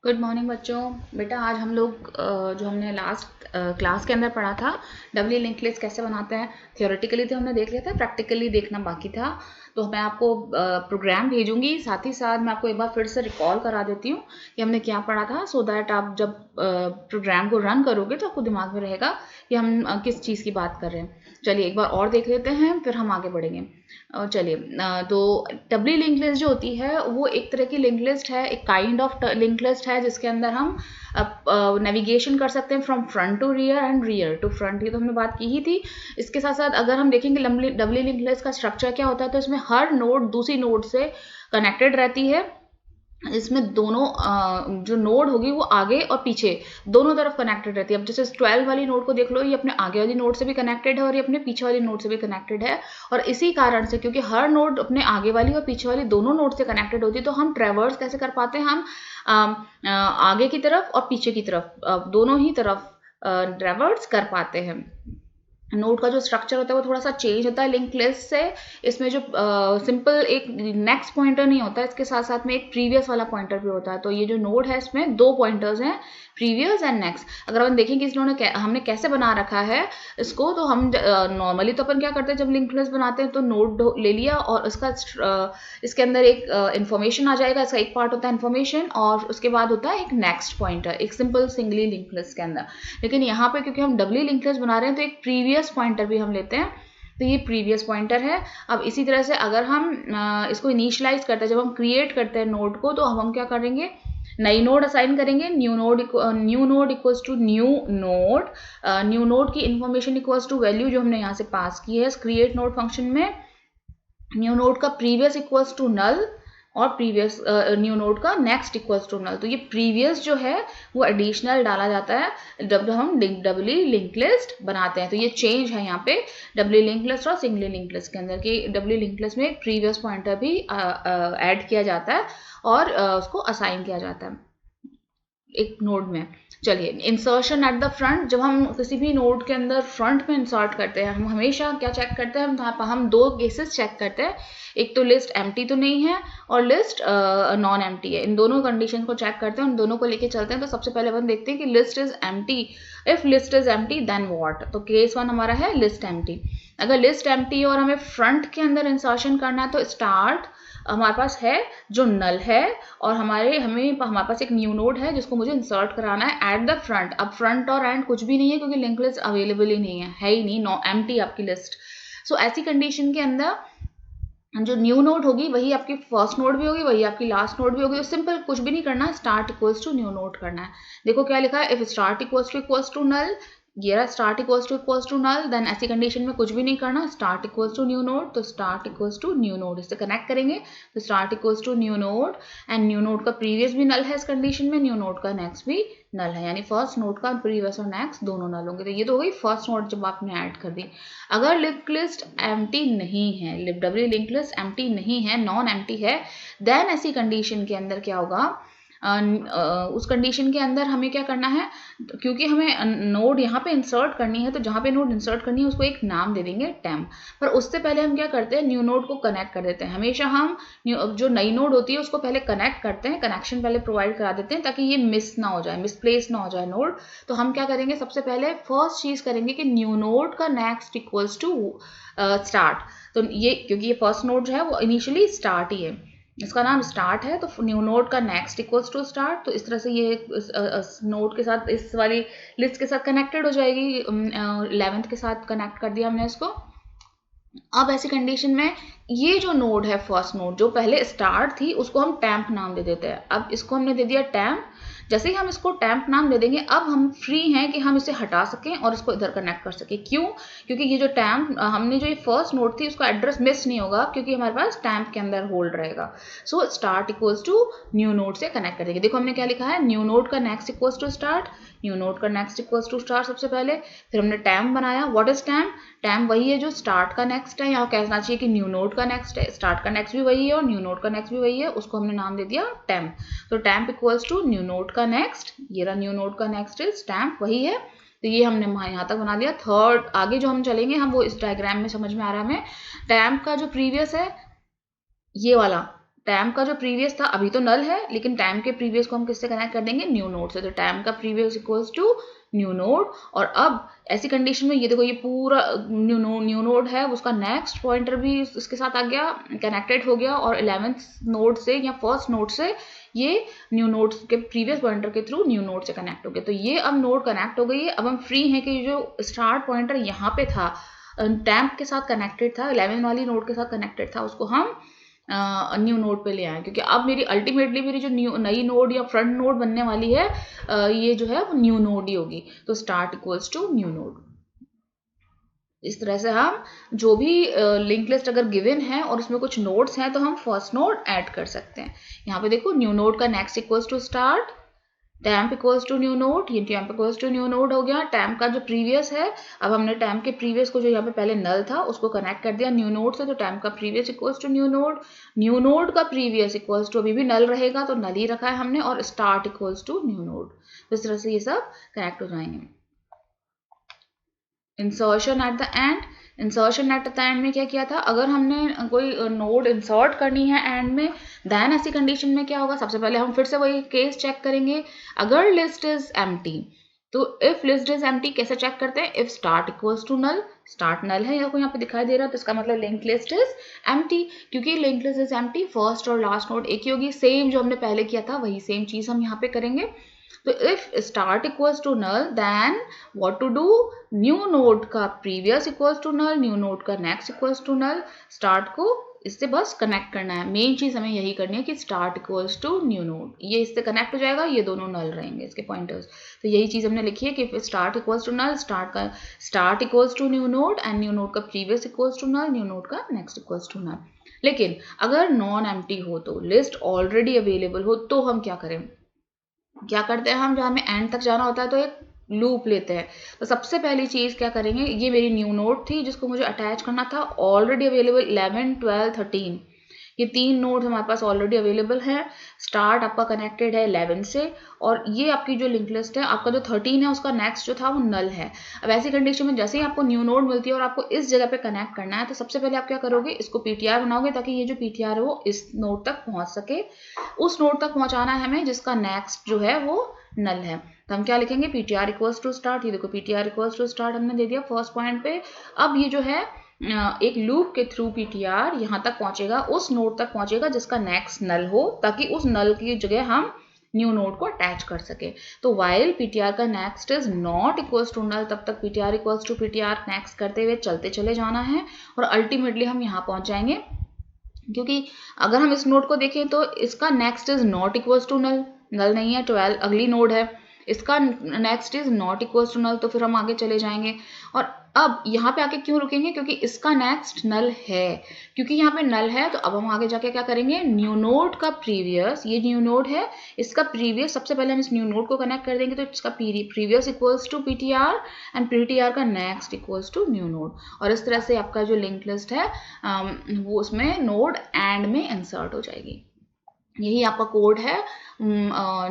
Good morning बच्चों। बेटा आज हम लोग जो हमने लास्ट क्लास के अंदर पढ़ा था डबली लिंक लिस्ट कैसे बनाते हैं, थियोरेटिकली तो हमने देख लिया था, प्रैक्टिकली देखना बाकी था। तो मैं आपको प्रोग्राम भेजूंगी, साथ ही साथ मैं आपको एक बार फिर से रिकॉल करा देती हूँ कि हमने क्या पढ़ा था, सो दैट आप जब प्रोग्राम को रन करोगे तो आपको दिमाग में रहेगा कि हम किस चीज़ की बात कर रहे हैं। चलिए एक बार और देख लेते हैं, फिर हम आगे बढ़ेंगे। चलिए तो डबली लिंक लिस्ट जो होती है वो एक तरह की लिंक लिस्ट है, एक काइंड ऑफ लिंक लिस्ट है जिसके अंदर हम नेविगेशन कर सकते हैं from front to rear and rear to front. ये तो हमने बात की ही थी। इसके साथ साथ अगर हम देखेंगे डबली लिंक लिस्ट का स्ट्रक्चर क्या होता है, तो इसमें हर नोड दूसरी नोड से कनेक्टेड रहती है। इसमें दोनों जो नोड होगी वो आगे और पीछे दोनों तरफ कनेक्टेड रहती है। अब जैसे 12 वाली नोड को देख लो, ये अपने आगे वाली नोड से भी कनेक्टेड है और ये अपने पीछे वाली नोड से भी कनेक्टेड है। और इसी कारण से, क्योंकि हर नोड अपने आगे वाली और पीछे वाली दोनों नोड से कनेक्टेड होती है, तो हम ट्रेवर्स कैसे कर पाते हैं, हम आगे की तरफ और पीछे की तरफ दोनों ही तरफ ट्रेवर्स कर पाते हैं। नोड का जो स्ट्रक्चर होता है वो थोड़ा सा चेंज होता है लिंक लिस्ट से। इसमें जो सिंपल एक नेक्स्ट पॉइंटर नहीं होता, इसके साथ साथ में एक प्रीवियस वाला पॉइंटर भी होता है। तो ये जो नोड है इसमें दो पॉइंटर्स हैं, प्रीवियस एंड नेक्स्ट। अगर हम देखेंगे इस नोड ने हमने कैसे बना रखा है इसको, तो हम नॉर्मली तो अपन क्या करते हैं जब लिंक लिस्ट बनाते हैं तो नोड ले लिया और इसका इसके अंदर एक इंफॉर्मेशन आ जाएगा, इसका एक पार्ट होता है इंफॉर्मेशन और उसके बाद होता है एक नेक्स्ट पॉइंटर, एक सिंपल सिंगली लिंक लिस्ट के अंदर। लेकिन यहाँ पे क्योंकि हम डबली लिंक लिस्ट बना रहे हैं तो एक प्रीवियस पॉइंटर भी हम लेते हैं, तो ये प्रीवियस पॉइंटर है। अब इसी तरह से अगर हम इसको इनिशियलाइज करते हैं, जब हम क्रिएट करते हैं नोड को, तो हम क्या करेंगे, नई नोड असाइन करेंगे। New node equals to new node की इंफॉर्मेशन इक्वल्स टू वैल्यू जो हमने यहाँ से पास की है क्रिएट नोड फंक्शन में। न्यू नोड का प्रीवियस इक्वल्स टू नल और प्रीवियस न्यू नोड का नेक्स्ट इक्वल्स टू नल। तो ये प्रीवियस जो है वो एडिशनल डाला जाता है जब हम डबली लिंक लिस्ट बनाते हैं। तो ये चेंज है यहाँ पे डबली लिंक लिस्ट और सिंगली लिंक लिस्ट के अंदर, कि डबली लिंक लिस्ट में एक प्रीवियस पॉइंटर भी ऐड किया जाता है और उसको असाइन किया जाता है एक नोड में। चलिए इंसर्शन एट द फ्रंट, जब हम किसी भी नोड के अंदर फ्रंट में इंसर्ट करते हैं, हम हमेशा क्या चेक करते हैं, हम दो केसेस चेक करते हैं। एक तो लिस्ट एम्प्टी तो नहीं है और लिस्ट नॉन एम्प्टी है। इन दोनों कंडीशन को चेक करते हैं, उन दोनों को लेके चलते हैं। तो सबसे पहले अपन देखते हैं कि list is empty. If list is empty then what. तो केस वन हमारा है लिस्ट एम्प्टी। अगर लिस्ट एम्प्टी और हमें फ्रंट के अंदर इंसर्शन करना है तो स्टार्ट हमारे पास है जो नल है और हमारे पास एक न्यू नोड है जिसको मुझे इंसर्ट कराना है एट द फ्रंट। अब फ्रंट और एंड कुछ भी नहीं है क्योंकि लिंक लिस्ट अवेलेबल ही नहीं है ही नहीं, नो एम्प्टी आपकी लिस्ट। सो ऐसी कंडीशन के अंदर जो न्यू नोड होगी वही आपकी फर्स्ट नोड भी होगी, वही आपकी लास्ट नोड भी होगी। तो सिंपल कुछ भी नहीं करना, start equals to new node करना है। देखो क्या लिखा है, if start equals to null, ये start equals to null, then ऐसी कंडीशन में कुछ भी नहीं करना, start equals to new node. तो start equals to new node, इससे कनेक्ट करेंगे तो start equals to new node and new node का प्रीवियस भी नल है इस कंडीशन में, न्यू नोड का नेक्स्ट भी नल है, यानी फर्स्ट नोड का प्रीवियस और नेक्स्ट दोनों नल होंगे। तो ये तो हो गई फर्स्ट नोड जब आपने ऐड कर दी। अगर लिंक लिस्ट एम्प्टी नहीं है, डबली लिंक लिस्ट एम्प्टी नहीं है, नॉन एम्प्टी है, देन ऐसी कंडीशन के अंदर क्या होगा, उस कंडीशन के अंदर हमें क्या करना है, क्योंकि हमें नोड यहाँ पे इंसर्ट करनी है, तो जहाँ पे नोड इंसर्ट करनी है उसको एक नाम दे देंगे टेम्प। पर उससे पहले हम क्या करते हैं, न्यू नोड को कनेक्ट कर देते हैं। हमेशा हम जो नई नोड होती है उसको पहले कनेक्ट करते हैं, कनेक्शन पहले प्रोवाइड करा देते हैं ताकि ये मिस ना हो जाए, मिसप्लेस ना हो जाए नोड। तो हम क्या करेंगे, सबसे पहले फर्स्ट चीज करेंगे कि न्यू नोड का नेक्स्ट इक्वल्स टू स्टार्ट। तो ये क्योंकि ये फर्स्ट नोड जो है वो इनिशियली स्टार्ट ही है, इसका नाम स्टार्ट है, तो न्यू नोड का नेक्स्ट इक्वल्स टू स्टार्ट। तो इस तरह से ये इस नोड के साथ, इस वाली लिस्ट के साथ कनेक्टेड हो जाएगी। 11th के साथ कनेक्ट कर दिया हमने इसको। अब ऐसी कंडीशन में ये जो नोड है फर्स्ट नोड जो पहले स्टार्ट थी उसको हम टेम्प नाम दे देते हैं। अब इसको हमने दे दिया टेम्प। जैसे ही हम इसको टेम्प नाम दे देंगे अब हम फ्री हैं कि हम इसे हटा सकें और इसको इधर कनेक्ट कर सकें। क्यों? क्योंकि ये जो टेम्प हमने जो ये फर्स्ट नोड थी उसका एड्रेस मिस नहीं होगा क्योंकि हमारे पास टेम्प के अंदर होल्ड रहेगा। So start equals to new node से कनेक्ट कर देंगे। देखो हमने क्या लिखा है, न्यू नोड का next equals to start, new node का नेक्स्ट इक्वल्स टू स्टार्ट सबसे पहले, फिर हमने टेम्प बनाया। What is temp? टेम्प वही है जो स्टार्ट का नेक्स्ट है, यहाँ कहना चाहिए कि न्यू नोड का नेक्स्ट है, स्टार्ट का नेक्स्ट भी वही है और न्यू नोड का नेक्स्ट भी वही है, उसको हमने नाम दे दिया टेम्प। तो temp equals to new node का नेक्स्ट, ये रहा न्यू नोड का नेक्स्ट इज टेम्प वही है। तो ये हमने यहाँ तक बना दिया। थर्ड आगे जो हम चलेंगे हम वो इस डायग्राम में समझ में आ रहा है हमें। टेम्प का जो प्रीवियस है ये वाला, टैम्प का जो प्रीवियस था अभी तो नल है, लेकिन टैम्प के प्रीवियस को हम किससे कनेक्ट कर देंगे, न्यू नोड से। तो टैम्प का previous equals to new node. और अब ऐसी कंडीशन में ये देखो, ये पूरा न्यू नोड है, उसका नेक्स्ट पॉइंटर भी इसके साथ आ गया, कनेक्टेड हो गया, और 11th नोड से या फर्स्ट नोड से ये न्यू नोड के प्रीवियस पॉइंटर के थ्रू न्यू नोड से कनेक्ट हो गया। तो ये अब नोड कनेक्ट हो गई है। अब हम फ्री हैं कि जो स्टार्ट पॉइंटर यहाँ पे था, टैम्प के साथ कनेक्टेड था, 11 वाली नोड के साथ कनेक्टेड था, उसको हम न्यू नोड पे ले आए, क्योंकि अब मेरी अल्टीमेटली मेरी जो नई नोड या फ्रंट नोड बनने वाली है, ये जो है वो न्यू नोड ही होगी। तो start equals to new node. इस तरह से हम जो भी लिंक लिस्ट अगर गिवन है और उसमें कुछ नोड्स हैं तो हम फर्स्ट नोड ऐड कर सकते हैं। यहाँ पे देखो, न्यू नोड का next equals to start, temp equals to new node, ये temp equals to new node हो गया। टैम्प का जो प्रीवियस है, अब हमने टैम्प के प्रीवियस को जो यहाँ पे पहले नल था उसको कनेक्ट कर दिया न्यू नोड से, तो टैम्प का previous equals to new node. New node का प्रीवियस इक्वल्स टू अभी भी नल रहेगा, तो नल ही रखा है हमने, और start equals to new node. तो इस तरह से ये सब कनेक्ट हो जाएंगे। Insertion at the end, insertion at the end में क्या किया था, अगर हमने कोई नोड इंसर्ट करनी है एंड में, देन ऐसी कंडीशन में क्या होगा, सबसे पहले हम फिर से वही केस चेक करेंगे। अगर लिस्ट इज एम्प्टी, तो इफ लिस्ट इज एम्प्टी कैसे चेक करते हैं, if start equals to null, start null है आपको यहाँ पे दिखाई दे रहा है, तो इसका मतलब लिंक लिस्ट इज एम्प्टी। क्योंकि link list is empty, first और लास्ट नोड एक ही होगी, सेम जो हमने पहले किया था वही सेम चीज हम यहाँ पे करेंगे। तो if start equals to null, then what to do, new node का previous equals to null, new node का next equals to null, start को इससे बस कनेक्ट करना है। मेन चीज हमें यही करनी है कि start equals to new node, ये इससे कनेक्ट हो जाएगा, ये दोनों नल रहेंगे इसके पॉइंटर्स। तो यही चीज हमने लिखी है कि start equals to null, start equals to new node, and new node का previous equals to null, new node का नेक्स्ट इक्वल्स टू नल। लेकिन अगर नॉन एम्प्टी हो, तो लिस्ट ऑलरेडी अवेलेबल हो, तो हम क्या करें, क्या करते हैं हम, जब हमें एंड तक जाना होता है तो एक लूप लेते हैं। तो सबसे पहली चीज क्या करेंगे, ये मेरी न्यू नोड थी जिसको मुझे अटैच करना था, ऑलरेडी अवेलेबल 11, 12, 13, ये 3 नोड्स हमारे पास ऑलरेडी अवेलेबल है। स्टार्ट आपका कनेक्टेड है 11 से, और ये आपकी जो लिंक लिस्ट है, आपका जो 13 है उसका नेक्स्ट जो था वो नल है। अब ऐसी कंडीशन में जैसे ही आपको न्यू नोड मिलती है और आपको इस जगह पे कनेक्ट करना है, तो सबसे पहले आप क्या करोगे, इसको पीटीआर बनाओगे, ताकि ये जो पीटीआर है वो इस नोड तक पहुंच सके। उस नोड तक पहुंचाना है हमें जिसका नेक्स्ट जो है वो नल है। तो हम क्या लिखेंगे, पीटीआर इक्वल्स टू स्टार्ट, ये देखो पीटीआर इक्वल्स टू स्टार्ट हमने दे दिया फर्स्ट पॉइंट पे। अब ये जो है एक लूप के थ्रू पीटीआर यहाँ तक पहुंचेगा, उस नोड तक पहुंचेगा जिसका नेक्स्ट नल हो, ताकि उस नल की जगह हम न्यू नोड को अटैच कर सके। तो वाइल पीटीआर का next is not equals to null, तब तक PTR equals to PTR next करते हुए चलते चले जाना है, और अल्टीमेटली हम यहाँ पहुंच जाएंगे। क्योंकि अगर हम इस नोड को देखें तो इसका next is not equals to null, null नहीं है, 12 अगली नोड है, इसका next is not equals to null, तो फिर हम आगे चले जाएंगे। और अब यहाँ पे आके क्यों रुकेंगे, क्योंकि इसका नेक्स्ट नल है, क्योंकि यहाँ पे नल है, तो अब हम आगे जाके क्या करेंगे, न्यू नोड का प्रीवियस, ये न्यू नोड है, इसका प्रीवियस सबसे पहले हम इस न्यू नोड को कनेक्ट कर देंगे, तो इसका previous equals to PTR, and PTR का next equals to new node. और इस तरह से आपका जो लिंक लिस्ट है वो उसमें नोड एंड में इंसर्ट हो जाएगी। यही आपका कोड है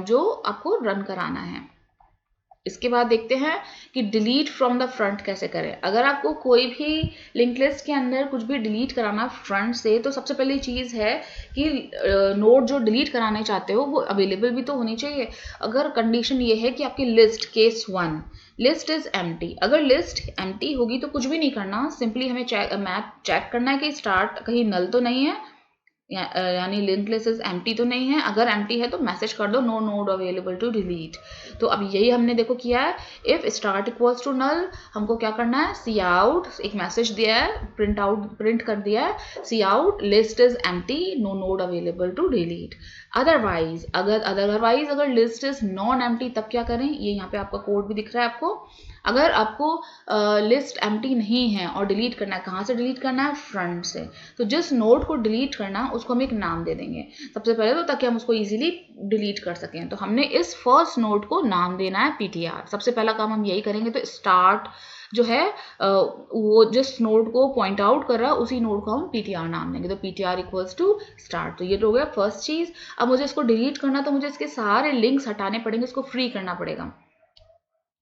जो आपको रन कराना है। इसके बाद देखते हैं कि डिलीट फ्रॉम द फ्रंट कैसे करें। अगर आपको कोई भी लिंक लिस्ट के अंदर कुछ भी डिलीट कराना फ्रंट से, तो सबसे पहली चीज़ है कि नोड जो डिलीट कराने चाहते हो वो अवेलेबल भी तो होनी चाहिए। अगर कंडीशन ये है कि आपकी list case 1 list is empty, अगर लिस्ट एम्प्टी होगी तो कुछ भी नहीं करना, सिंपली हमें चेक करना है कि स्टार्ट कहीं नल तो नहीं है, यानी लिंक लिस्ट इज एम्प्टी तो नहीं है। अगर एम्प्टी है तो मैसेज कर दो no node available to delete. तो अब यही हमने देखो किया है, if start equals to null, हमको क्या करना है, सी आउट, एक मैसेज दिया है, प्रिंट कर दिया है, cout list is empty no node available to delete. Otherwise अगर लिस्ट इज नॉन एम्प्टी, तब क्या करें, ये यहाँ पे आपका कोड भी दिख रहा है आपको। अगर आपको लिस्ट एम्प्टी नहीं है और डिलीट करना है, कहाँ से डिलीट करना है, फ्रंट से, तो जिस नोड को डिलीट करना उसको हम एक नाम दे देंगे सबसे पहले, तो ताकि हम उसको इजीली डिलीट कर सकें। तो हमने इस फर्स्ट नोड को नाम देना है पीटीआर, सबसे पहला काम हम यही करेंगे। तो स्टार्ट जो है वो जिस नोड को पॉइंट आउट कर रहा है उसी नोड को हम पीटीआर नाम देंगे, तो पीटीआर इक्वल्स टू स्टार्ट। तो ये तो हो गया फर्स्ट चीज। अब मुझे इसको डिलीट करना, तो मुझे इसके सारे लिंक्स हटाने पड़ेंगे, इसको फ्री करना पड़ेगा।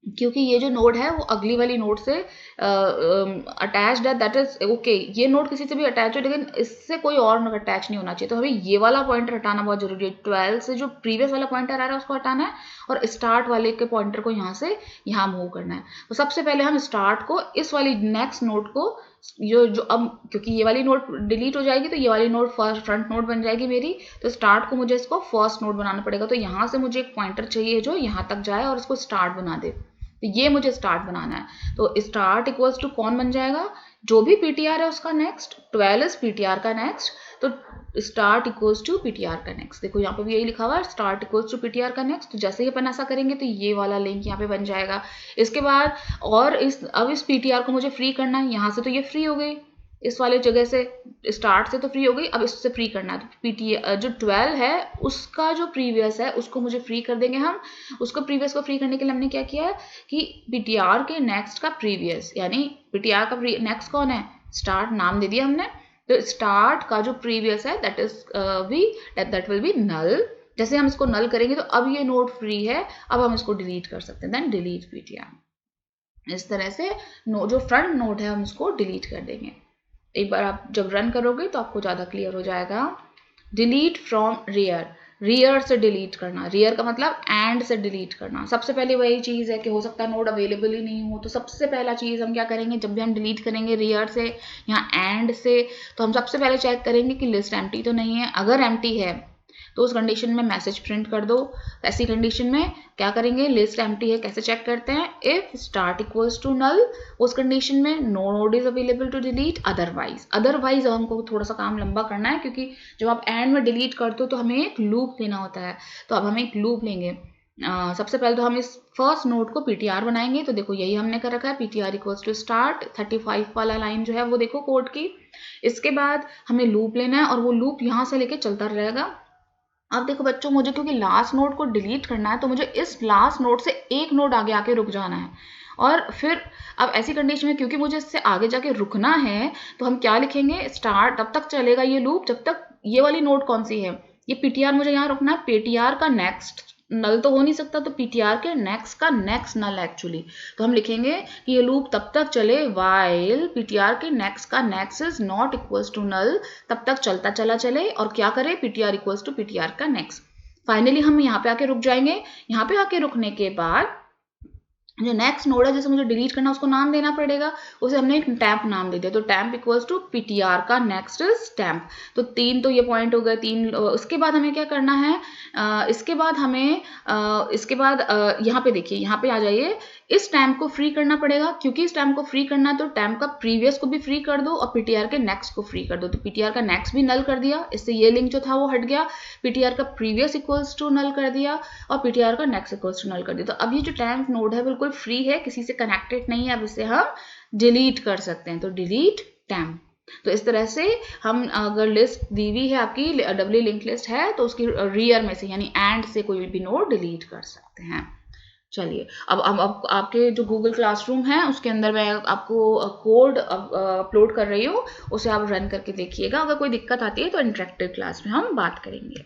क्योंकि ये जो नोड है वो अगली वाली नोड से अटैच्ड है, दैट इज ओके। ये नोड किसी से भी अटैच हो, लेकिन इससे कोई और अटैच नहीं होना चाहिए। तो हमें ये वाला पॉइंटर हटाना बहुत जरूरी है। 12 से जो प्रीवियस वाला पॉइंटर आ रहा है उसको हटाना है, और स्टार्ट वाले के पॉइंटर को यहाँ से यहाँ मूव करना है। तो सबसे पहले हम स्टार्ट को इस वाली नेक्स्ट नोड को, जो अब क्योंकि ये वाली नोड डिलीट हो जाएगी तो ये वाली नोड फ्रंट नोड बन जाएगी मेरी। तो स्टार्ट को मुझे इसको फर्स्ट नोड बनाना पड़ेगा। तो यहाँ से मुझे एक पॉइंटर चाहिए जो यहाँ तक जाए और इसको स्टार्ट बना दे। तो ये मुझे स्टार्ट बनाना है। तो स्टार्ट इक्वल्स टू कौन बन जाएगा, जो भी पीटीआर है उसका नेक्स्ट। 12 इज पीटीआर का नेक्स्ट, तो स्टार्ट इक्वल्स टू पीटीआर का नेक्स्ट। देखो यहाँ पे भी यही लिखा हुआ है, स्टार्ट इक्वल्स टू पीटीआर का नेक्स्ट। तो जैसे ही अपन ऐसा करेंगे तो ये वाला लिंक यहाँ पे बन जाएगा। इसके बाद और अब इस पीटीआर को मुझे फ्री करना है। यहाँ से तो ये फ्री हो गई, इस वाले जगह से स्टार्ट से तो फ्री हो गई, अब इससे फ्री करना है। तो पीटीआर जो 12 है उसका जो प्रीवियस है उसको मुझे फ्री कर देंगे हम। उसको प्रीवियस को फ्री करने के लिए हमने क्या किया है कि पीटीआर के नेक्स्ट का प्रीवियस, यानी पीटीआर का नेक्स्ट कौन है, स्टार्ट नाम दे दिया हमने। तो स्टार्ट का जो प्रीवियस है दैट विल बी नल। जैसे हम इसको नल करेंगे तो अब ये नोड फ्री है, अब हम इसको डिलीट कर सकते हैं। Then delete PTR. इस तरह से जो फ्रंट नोड है हम उसको डिलीट कर देंगे। एक बार आप जब रन करोगे तो आपको ज़्यादा क्लियर हो जाएगा। डिलीट फ्रॉम रियर, रियर से डिलीट करना। रियर का मतलब एंड से डिलीट करना। सबसे पहले वही चीज़ है कि हो सकता है नोड अवेलेबल ही नहीं हो, तो सबसे पहला चीज़ हम क्या करेंगे, जब भी हम डिलीट करेंगे रियर से या एंड से, तो हम सबसे पहले चेक करेंगे कि लिस्ट एम्प्टी तो नहीं है। अगर एम्प्टी है तो उस कंडीशन में मैसेज प्रिंट कर दो। ऐसी कंडीशन में क्या करेंगे, लिस्ट एम्प्टी है कैसे चेक करते हैं, if start equals to null, उस कंडीशन में no node is available to delete. Otherwise हमको थोड़ा सा काम लंबा करना है, क्योंकि जब आप एंड में डिलीट करते हो तो हमें एक लूप लेना होता है। तो अब हम एक लूप लेंगे। सबसे पहले तो हम इस फर्स्ट नोड को पीटीआर बनाएंगे। तो देखो यही हमने कर रखा है, पीटीआर इक्वल्स टू स्टार्ट 35 वाला लाइन जो है वो देखो कोड की। इसके बाद हमें लूप लेना है और वो लूप यहाँ से लेके चलता रहेगा। अब देखो बच्चों, मुझे क्योंकि लास्ट नोड को डिलीट करना है तो मुझे इस लास्ट नोड से एक नोड आगे आके रुक जाना है। और फिर अब ऐसी कंडीशन में क्योंकि मुझे इससे आगे जाके रुकना है तो हम क्या लिखेंगे, स्टार्ट तब तक चलेगा ये लूप जब तक ये वाली नोड कौन सी है, ये पीटीआर मुझे यहाँ रुकना है। पीटीआर का नेक्स्ट नल तो हो नहीं सकता, तो पीटीआर के नेक्स्ट का नेक्स्ट नल एक्चुअली। तो हम लिखेंगे कि ये लूप तब तक चले वाइल पीटीआर के नेक्स्ट का next is not equals to null, तब तक चलता चला चले और क्या करे, पीटीआर इक्वल्स टू पीटीआर का नेक्स्ट। फाइनली हम यहाँ पे आके रुक जाएंगे। यहाँ पे आके रुकने के बाद जो नेक्स्ट नोड है जिसे मुझे डिलीट करना उसको नाम देना पड़ेगा। उसे हमने एक टैम्प नाम दे दिया। तो टैम्प इक्वल्स टू पीटीआर का नेक्स्ट इज टैम्प। तो 3 तो ये पॉइंट हो गए 3। उसके बाद हमें क्या करना है, इसके बाद हमें यहाँ पे देखिए, यहाँ पे आ जाइए, इस टैम्प को फ्री करना पड़ेगा। क्योंकि इस टैम्प को फ्री करना है तो टैम्प का प्रीवियस को भी फ्री कर दो और पीटीआर के नेक्स्ट को फ्री कर दो। तो पीटीआर का नेक्स्ट भी नल कर दिया, इससे ये लिंक जो था वो हट गया। पीटीआर का प्रीवियस इक्वल्स टू नल कर दिया और पीटीआर का नेक्स्ट इक्वल्स टू नल कर दिया। तो अब ये जो टैम्प नोड है बिल्कुल फ्री है, किसी से कनेक्टेड नहीं है। अब इसे हम डिलीट कर सकते हैं। तो डिलीट टैम्प। तो इस तरह से हम, अगर लिस्ट दी हुई है आपकी डब्ल्यू लिंक लिस्ट है तो उसकी रियर में से यानी एंड से कोई भी नोड डिलीट कर सकते हैं। चलिए अब आपके जो गूगल क्लासरूम है उसके अंदर मैं आपको कोड अपलोड कर रही हूँ, उसे आप रन करके देखिएगा। अगर कोई दिक्कत आती है तो इंटरेक्टिव क्लास में हम बात करेंगे।